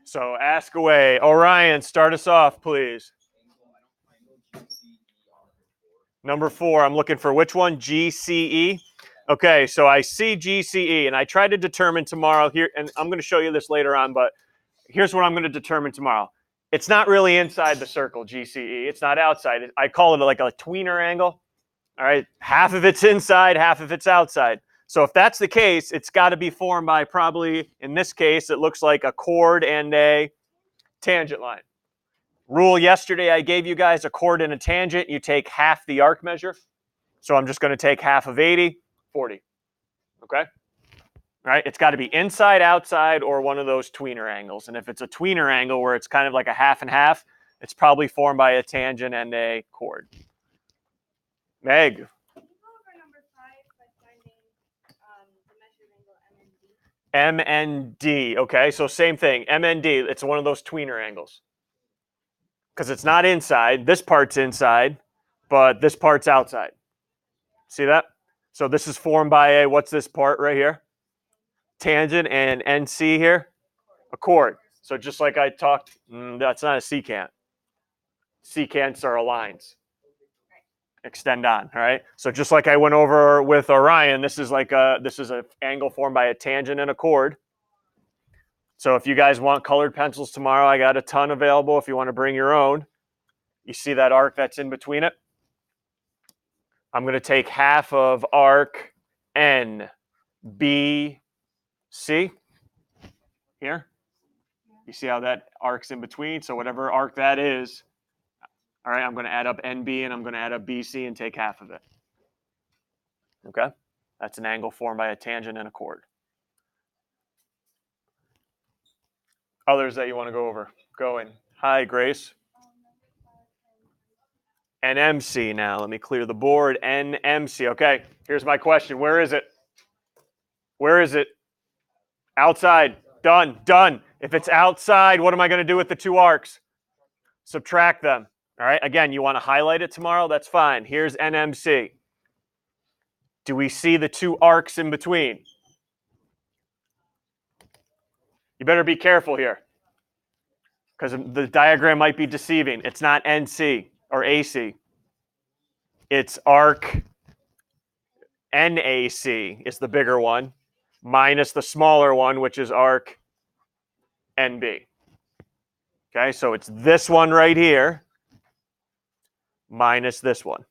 So ask away. Orion, start us off, please. Number 4, I'm looking for which one? GCE. Okay, so I see GCE, and I try to determine tomorrow here, and I'm going to show you this later on, but here's what I'm going to determine tomorrow. It's not really inside the circle, GCE. It's not outside. I call it like a tweener angle. All right, half of it's inside, half of it's outside. So if that's the case, it's got to be formed by probably, in this case, it looks like a chord and a tangent line. Rule yesterday, I gave you guys a chord and a tangent. You take half the arc measure. So I'm just going to take half of 80, 40. Okay? All right? It's got to be inside, outside, or one of those tweener angles. And if it's a tweener angle where it's kind of like a half and half, it's probably formed by a tangent and a chord. Meg. Can you go over number 5 by finding the measured angle MND? MND. Okay, so same thing. MND, it's one of those tweener angles. Because it's not inside. This part's inside, but this part's outside. See that? So this is formed by a, what's this part right here? Tangent, and NC here, a chord. So just like I talked, that's not a secant. Secants are lines. Extend on, all right? So just like I went over with Orion, this is like this is an angle formed by a tangent and a chord. So if you guys want colored pencils tomorrow, I got a ton available if you want to bring your own. You see that arc that's in between it? I'm going to take half of arc NBC here. You see how that arc's in between? So whatever arc that is, all right, I'm going to add up NB and I'm going to add up BC and take half of it. Okay? That's an angle formed by a tangent and a chord. Others that you want to go over? Go in. Hi, Grace. NMC now. Let me clear the board. NMC. Okay, here's my question. Where is it? Where is it? Outside. Done. Done. If it's outside, what am I going to do with the two arcs? Subtract them. All right, again, you want to highlight it tomorrow? That's fine. Here's NMC. Do we see the two arcs in between? You better be careful here because the diagram might be deceiving. It's not NC or AC. It's arc NAC is the bigger one minus the smaller one, which is arc NB. Okay, so it's this one right here minus this one.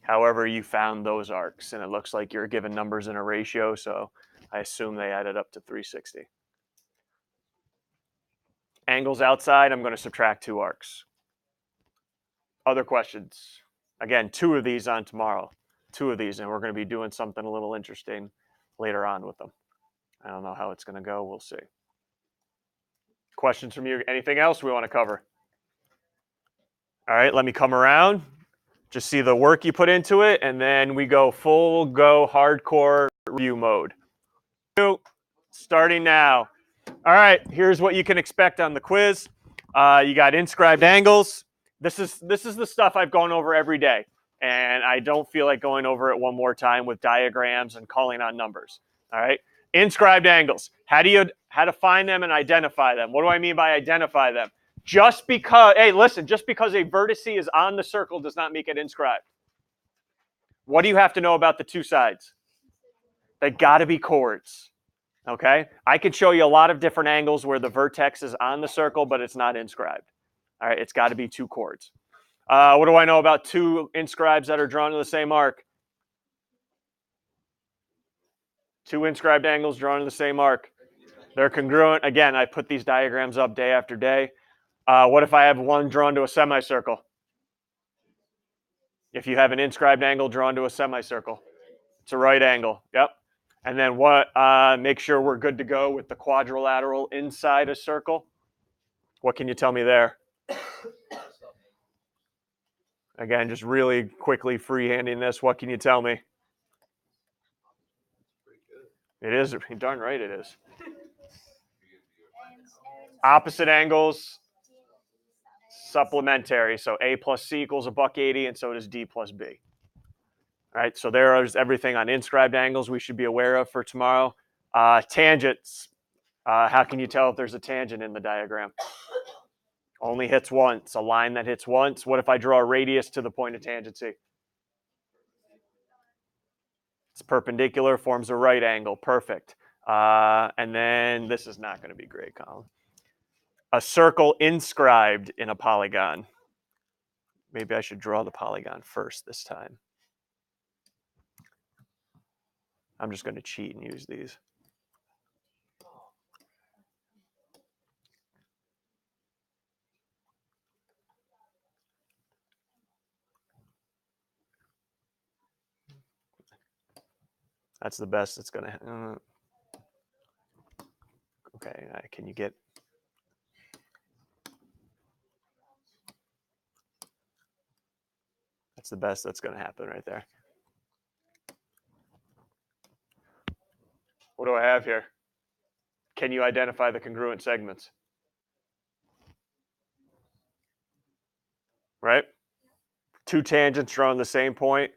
However, you found those arcs, and it looks like you're given numbers in a ratio, so I assume they added up to 360. Angles outside, I'm going to subtract 2 arcs. Other questions? Again, 2 of these on tomorrow. 2 of these, and we're going to be doing something a little interesting later on with them. I don't know how it's going to go. We'll see. Questions from you? Anything else we want to cover? All right, let me come around. Just see the work you put into it, and then we go full go hardcore review mode. Starting now. All right, here's what you can expect on the quiz. You got inscribed angles. This is the stuff I've gone over every day, and I don't feel like going over it one more time with diagrams and calling on numbers. All right, inscribed angles. How to find them and identify them. What do I mean by identify them? Just because, hey, listen, just because a vertex is on the circle does not make it inscribed. What do you have to know about the two sides? They got to be chords. Okay? I could show you a lot of different angles where the vertex is on the circle, but it's not inscribed. All right, it's got to be 2 chords. What do I know about 2 inscribes that are drawn to the same arc? 2 inscribed angles drawn to the same arc. They're congruent. Again, I put these diagrams up day after day. What if I have one drawn to a semicircle? If you have an inscribed angle drawn to a semicircle, it's a right angle. Yep. And then what? Make sure we're good to go with the quadrilateral inside a circle. What can you tell me there? Again, just really quickly freehanding this. What can you tell me? It is. Darn right it is. Opposite angles. Supplementary. So A plus C equals $1.80, and so does D plus B. All right, so there is everything on inscribed angles we should be aware of for tomorrow. Tangents. How can you tell if there's a tangent in the diagram? Only hits once. A line that hits once. What if I draw a radius to the point of tangency? It's perpendicular, forms a right angle. Perfect. And then this is not going to be great, Colin. A circle inscribed in a polygon. Maybe I should draw the polygon first this time. I'm just going to cheat and use these. That's the best it's going to. Okay, can you get? That's the best that's going to happen right there. What do I have here? Can you identify the congruent segments? Right? Two tangents drawn the same point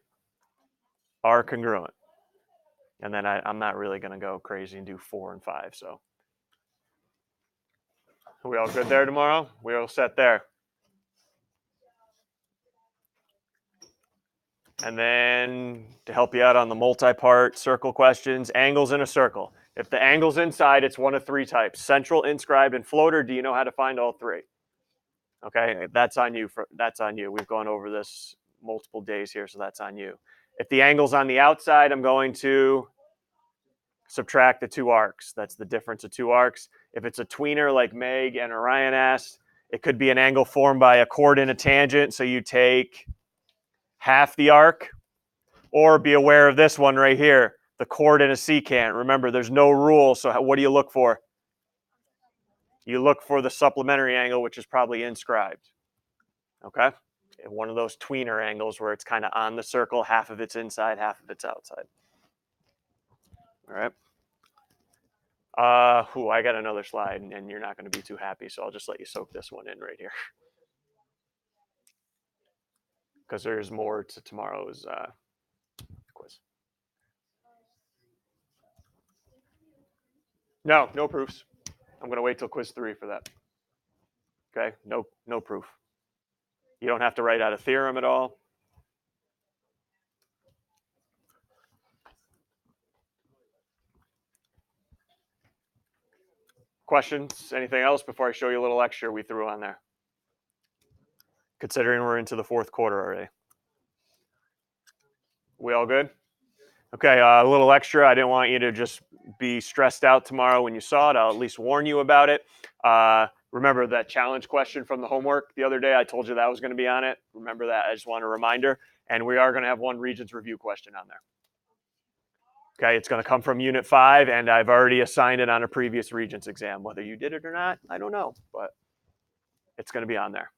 are congruent. And then I'm not really going to go crazy and do 4 and 5. So are we all good there tomorrow? We're all set there. And then to help you out on the multi-part circle questions, angles in a circle. If the angle's inside, it's one of 3 types: central, inscribed, and floater. Do you know how to find all 3? Okay, that's on you. That's on you. We've gone over this multiple days here, so that's on you. If the angle's on the outside, I'm going to subtract the 2 arcs. That's the difference of 2 arcs. If it's a tweener like Meg and Orion asked, it could be an angle formed by a chord and a tangent, so you take half the arc. Or be aware of this one right here, the chord and a secant. Remember, there's no rule, so what do you look for? You look for the supplementary angle, which is probably inscribed. Okay? One of those tweener angles where it's kind of on the circle, half of it's inside, half of it's outside. All right? I got another slide, and you're not going to be too happy, so I'll just let you soak this one in right here. Because there's more to tomorrow's quiz. No proofs. I'm going to wait till quiz 3 for that. Okay? No proof. You don't have to write out a theorem at all. Questions? Anything else before I show you a little extra we threw on there? Considering we're into the 4th quarter already. We all good? Okay, a little extra. I didn't want you to just be stressed out tomorrow when you saw it. I'll at least warn you about it. Remember that challenge question from the homework the other day? I told you that was going to be on it. Remember that? I just want a reminder. And we are going to have one Regents review question on there. Okay, it's going to come from Unit 5, and I've already assigned it on a previous Regents exam. Whether you did it or not, I don't know, but it's going to be on there.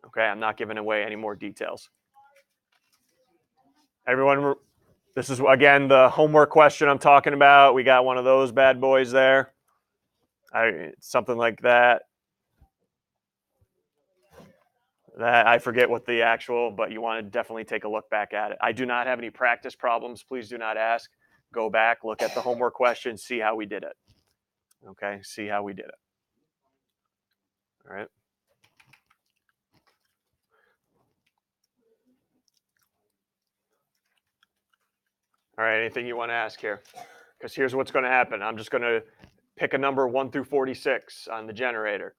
Okay, I'm not giving away any more details. Everyone, this is, again, the homework question I'm talking about. We got one of those bad boys there. Something like that. I forget what the actual, but you want to definitely take a look back at it. I do not have any practice problems. Please do not ask. Go back, look at the homework question, see how we did it. Okay, see how we did it. All right. All right, anything you want to ask here? Because here's what's going to happen. I'm just going to pick a number 1 through 46 on the generator.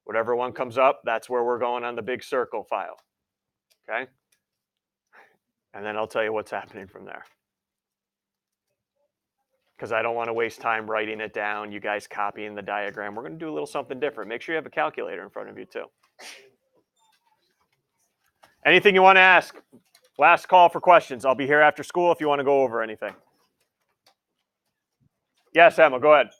Whatever one comes up, that's where we're going on the big circle file. Okay? And then I'll tell you what's happening from there. Because I don't want to waste time writing it down, you guys copying the diagram. We're going to do a little something different. Make sure you have a calculator in front of you, too. Anything you want to ask? Last call for questions. I'll be here after school if you want to go over anything. Yes, Emma, go ahead.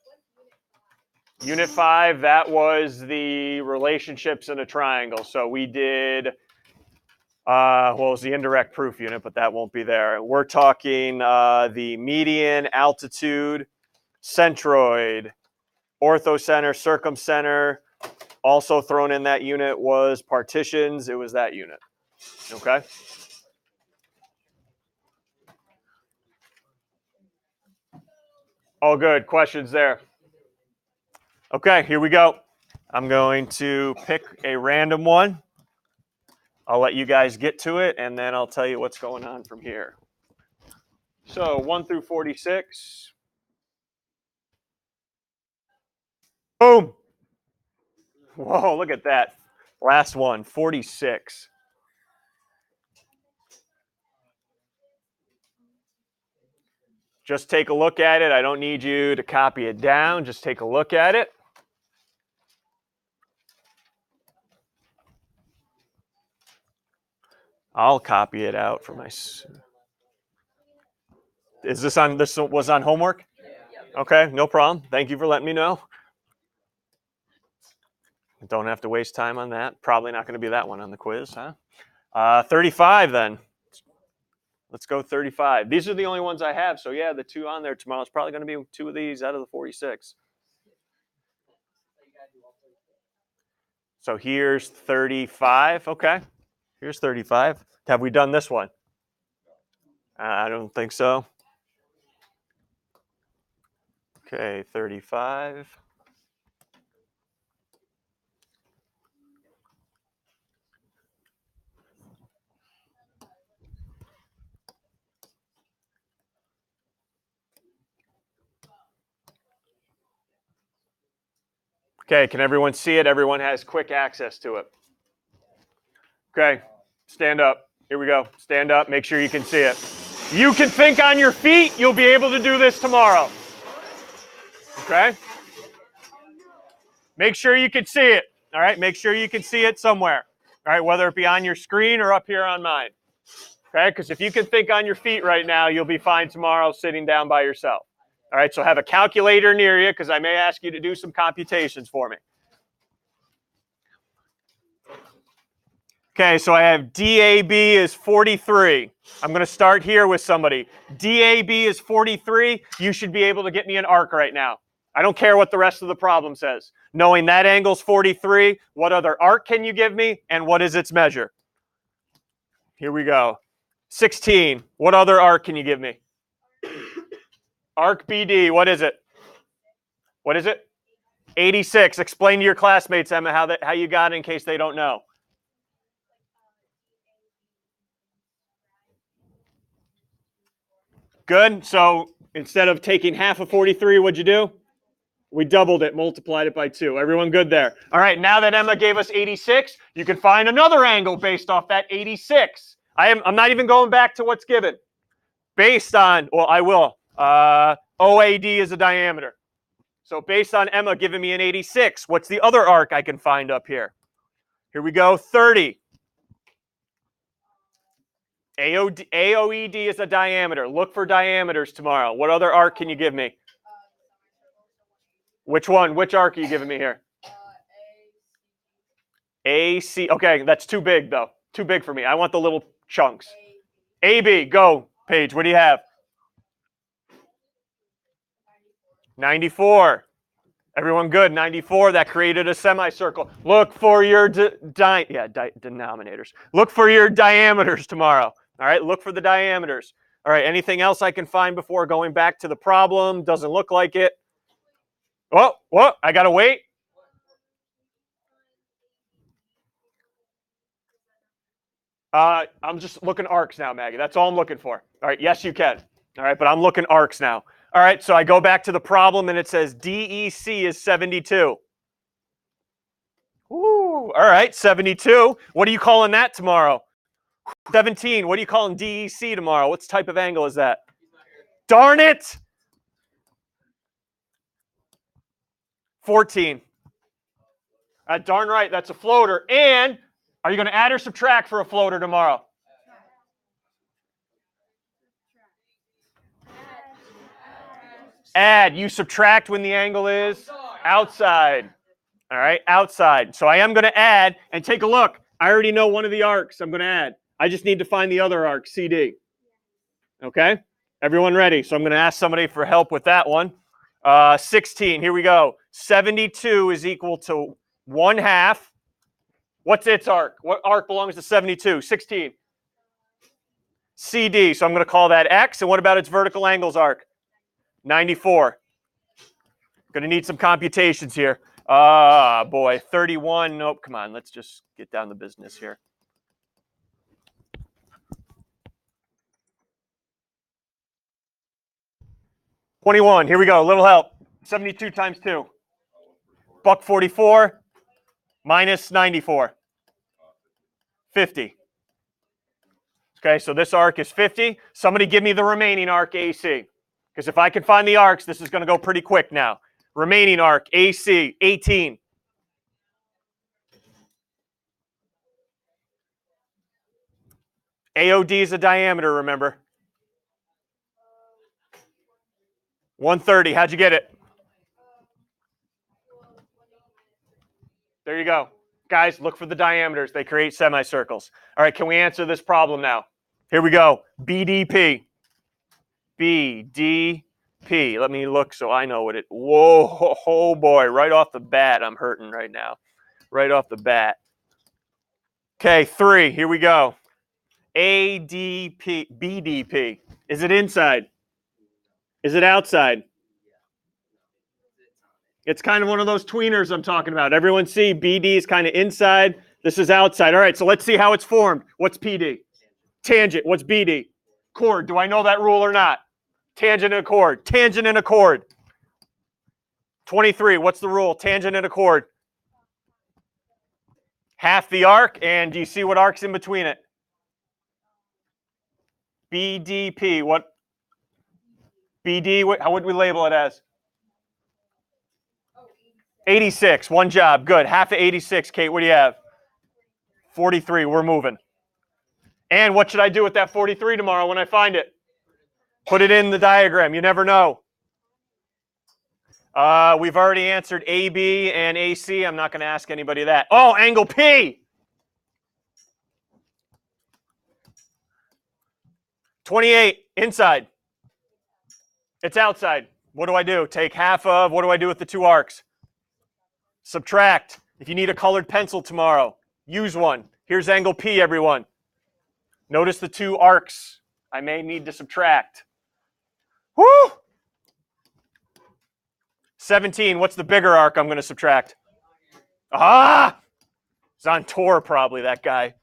Unit 5, that was the relationships in a triangle. So we did, it was the indirect proof unit, but that won't be there. We're talking the median, altitude, centroid, orthocenter, circumcenter. Also thrown in that unit was partitions. It was that unit. Okay? All good. Questions there? Okay, here we go. I'm going to pick a random one. I'll let you guys get to it, and then I'll tell you what's going on from here. So 1 through 46. Boom. Whoa, look at that. Last one, 46. Just take a look at it. I don't need you to copy it down. Just take a look at it. I'll copy it out for my... Is this on, this was on homework? Okay, no problem. Thank you for letting me know. Don't have to waste time on that. Probably not going to be that one on the quiz, huh? 35 then. Let's go 35. These are the only ones I have. So yeah, the 2 on there tomorrow is probably going to be 2 of these out of the 46. So here's 35. Okay. Here's 35. Have we done this one? I don't think so. Okay, 35. Okay, can everyone see it? Everyone has quick access to it. Okay, stand up. Here we go. Stand up. Make sure you can see it. You can think on your feet. You'll be able to do this tomorrow. Okay? Make sure you can see it. All right? Make sure you can see it somewhere. All right? Whether it be on your screen or up here on mine. Okay? Because if you can think on your feet right now, you'll be fine tomorrow sitting down by yourself. All right? So have a calculator near you because I may ask you to do some computations for me. Okay, so I have DAB is 43. I'm going to start here with somebody. DAB is 43. You should be able to get me an arc right now. I don't care what the rest of the problem says. Knowing that angle's 43, what other arc can you give me, and what is its measure? Here we go. 16. What other arc can you give me? Arc BD. What is it? What is it? 86. Explain to your classmates, Emma, how you got it in case they don't know. Good. So instead of taking half of 43, what'd you do? We doubled it, multiplied it by 2. Everyone good there? All right, now that Emma gave us 86, you can find another angle based off that 86. I'm not even going back to what's given. Based on, well, I will. OAD is a diameter. So based on Emma giving me an 86, what's the other arc I can find up here? Here we go, 30. AOED is a diameter. Look for diameters tomorrow. What other arc can you give me? Which one? Which arc are you giving me here? AC. Okay, that's too big, though. Too big for me. I want the little chunks. AB, go. Paige, what do you have? 94. Everyone good? 94. That created a semicircle. Look for your denominators. Look for your diameters tomorrow. All right, look for the diameters. All right, anything else I can find before going back to the problem? Doesn't look like it. Oh, I got to wait. I'm just looking arcs now, Maggie. That's all I'm looking for. All right, yes, you can. All right, but I'm looking arcs now. All right, so I go back to the problem, and it says DEC is 72. Ooh, all right, 72. What are you calling that tomorrow? 17. What are you calling DEC tomorrow? What type of angle is that? Darn it! 14. Darn right, that's a floater. And are you going to add or subtract for a floater tomorrow? Add. You subtract when the angle is outside. All right, outside. So I am going to add, and take a look. I already know one of the arcs I'm going to add. I just need to find the other arc, CD. Okay? Everyone ready? So I'm going to ask somebody for help with that one. 16, here we go. 72 is equal to 1/2. What's its arc? What arc belongs to 72? 16. CD, so I'm going to call that X. And what about its vertical angles arc? 94. Going to need some computations here. Ah, boy, 31. Nope, come on. Let's just get down to business here. $21. Here we go. A little help. 72 times 2. $1.44 minus 94. 50. Okay, so this arc is 50. Somebody give me the remaining arc AC. Because if I can find the arcs, this is going to go pretty quick now. Remaining arc AC, 18. AOD is a diameter, remember. 130. How'd you get it? There you go. Guys, look for the diameters. They create semicircles. All right, can we answer this problem now? Here we go. BDP. BDP. Let me look so I know what it... Whoa, oh boy. Right off the bat, I'm hurting right now. Right off the bat. Okay, 3. Here we go. ADP. BDP. Is it inside? Is it outside? It's kind of one of those tweeners I'm talking about. Everyone see BD is kind of inside. This is outside. All right, so let's see how it's formed. What's PD? Tangent. What's BD? Chord. Do I know that rule or not? Tangent and a chord. Tangent and a chord. 23. What's the rule? Tangent and a chord. Half the arc. And do you see what arc's in between it? BDP. What? BD. How would we label it as? 86. One job. Good. Half of 86. Kate, what do you have? 43. We're moving. And what should I do with that 43 tomorrow when I find it? Put it in the diagram. You never know. We've already answered AB and AC. I'm not going to ask anybody that. Oh, angle P. 28. Inside. It's outside. What do I do? Take half of. What do I do with the two arcs? Subtract. If you need a colored pencil tomorrow, use one. Here's angle P, everyone. Notice the two arcs. I may need to subtract. Woo! 17. What's the bigger arc I'm going to subtract? Ah! He's on tour probably, that guy.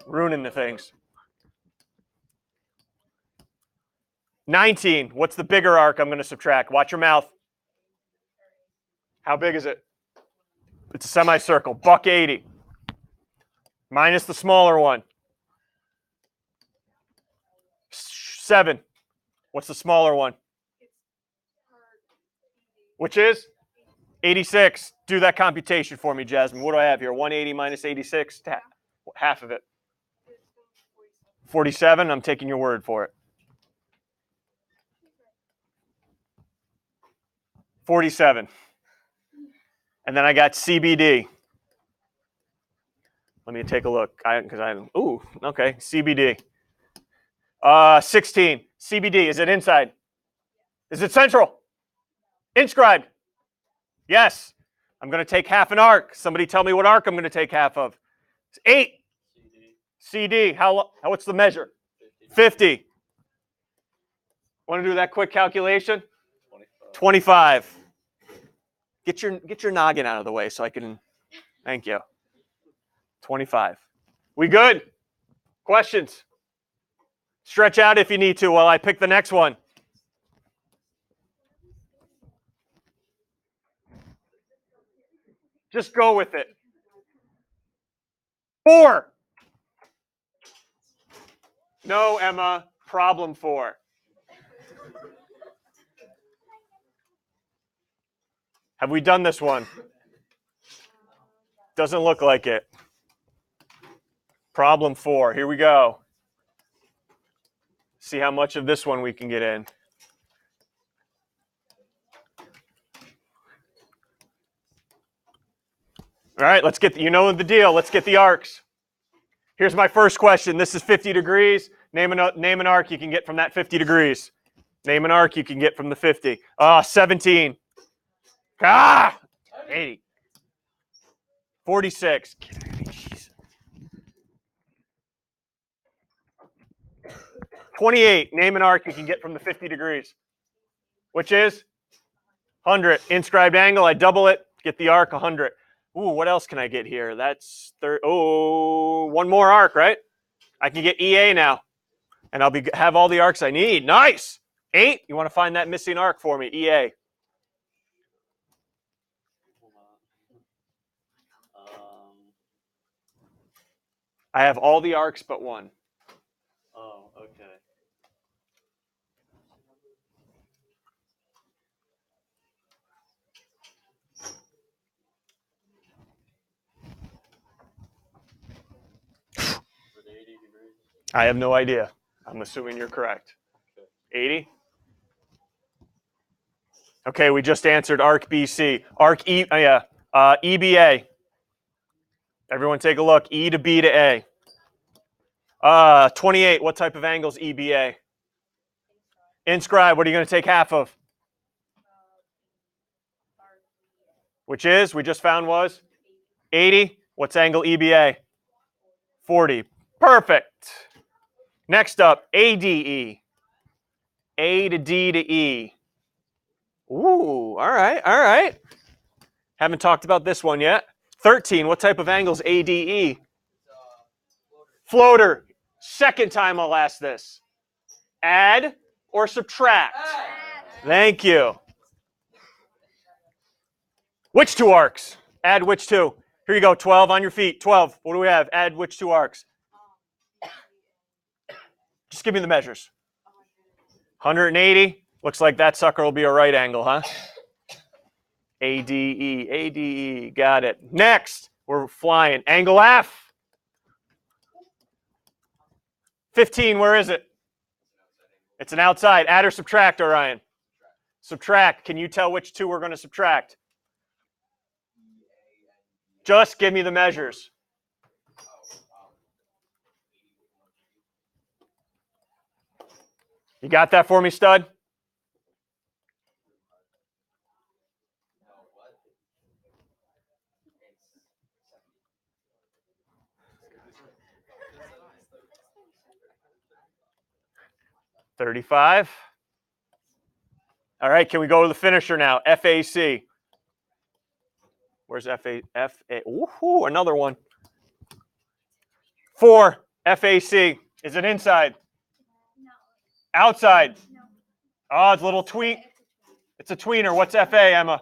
Ruining the things. 19. What's the bigger arc I'm going to subtract? Watch your mouth. How big is it? It's a semicircle. $1.80. Minus the smaller one. 7. What's the smaller one? Which is? 86. Do that computation for me, Jasmine. What do I have here? 180 minus 86? Half of it. 47? I'm taking your word for it. 47. And then I got CBD. Let me take a look. Ooh, okay, CBD. 16. CBD, is it inside? Is it central? Inscribed. Yes. I'm going to take half an arc. Somebody tell me what arc I'm going to take half of. It's 8. CD. What's the measure? 50. Want to do that quick calculation? 25. Get your noggin out of the way so I can. Thank you. 25. We good? Questions? Stretch out if you need to while I pick the next one. Just go with it. 4. No, Emma. Problem 4. Have we done this one? Doesn't look like it. Problem 4. Here we go. See how much of this one we can get in. All right, let's get, you know the deal. Let's get the arcs. Here's my first question. This is 50 degrees. Name an arc you can get from that 50 degrees. Name an arc you can get from the 50. 17. 80. 46. 28. Name an arc you can get from the 50 degrees. Which is? 100. Inscribed angle, I double it, get the arc, 100. Ooh, what else can I get here? That's one more arc, right? I can get EA now, and I'll have all the arcs I need. Nice. 8. You want to find that missing arc for me? EA. I have all the arcs but one. Oh, okay. I have no idea. I'm assuming you're correct. 80? Okay, we just answered arc BC. Arc E, EBA. Everyone take a look. E to B to A. 28, what type of angle is EBA? Inscribe, what are you going to take half of? Which is, we just found was? 80. What's angle EBA? 40. Perfect. Next up, ADE. A to D to E. Ooh, all right, all right. Haven't talked about this one yet. 13, what type of angle is ADE? Floater. Second time I'll ask this. Add or subtract? Thank you. Which two arcs? Add which two? Here you go, 12 on your feet. 12. What do we have? Add which two arcs? Just give me the measures. 180. Looks like that sucker will be a right angle, huh? ADE, ADE. Got it. Next, we're flying. Angle F. 15, where is it? It's an outside. Add or subtract, Orion? Subtract. Can you tell which two we're going to subtract? Just give me the measures. You got that for me, stud? $35. All right, can we go to the finisher now? FAC. Where's FA? Ooh, another one. 4. FAC. Is it inside? No. Outside? No. Oh, it's a little tween. It's a tweener. What's FA, Emma?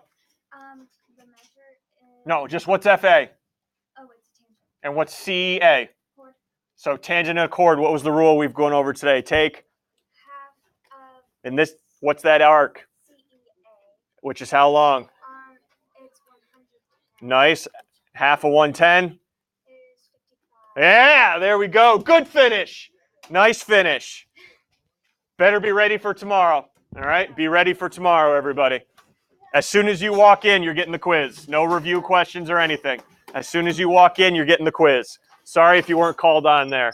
The measure is... No, just what's FA? Oh, it's tangent. And what's CA? Chord. So tangent and a chord. What was the rule we've gone over today? Take. Half of... And this, what's that arc? CEA. Which is how long? It's 110. Nice. Half of 110. Is 55. Yeah, there we go. Good finish. Nice finish. Better be ready for tomorrow. All right? Be ready for tomorrow, everybody. As soon as you walk in, you're getting the quiz. No review questions or anything. As soon as you walk in, you're getting the quiz. Sorry if you weren't called on there.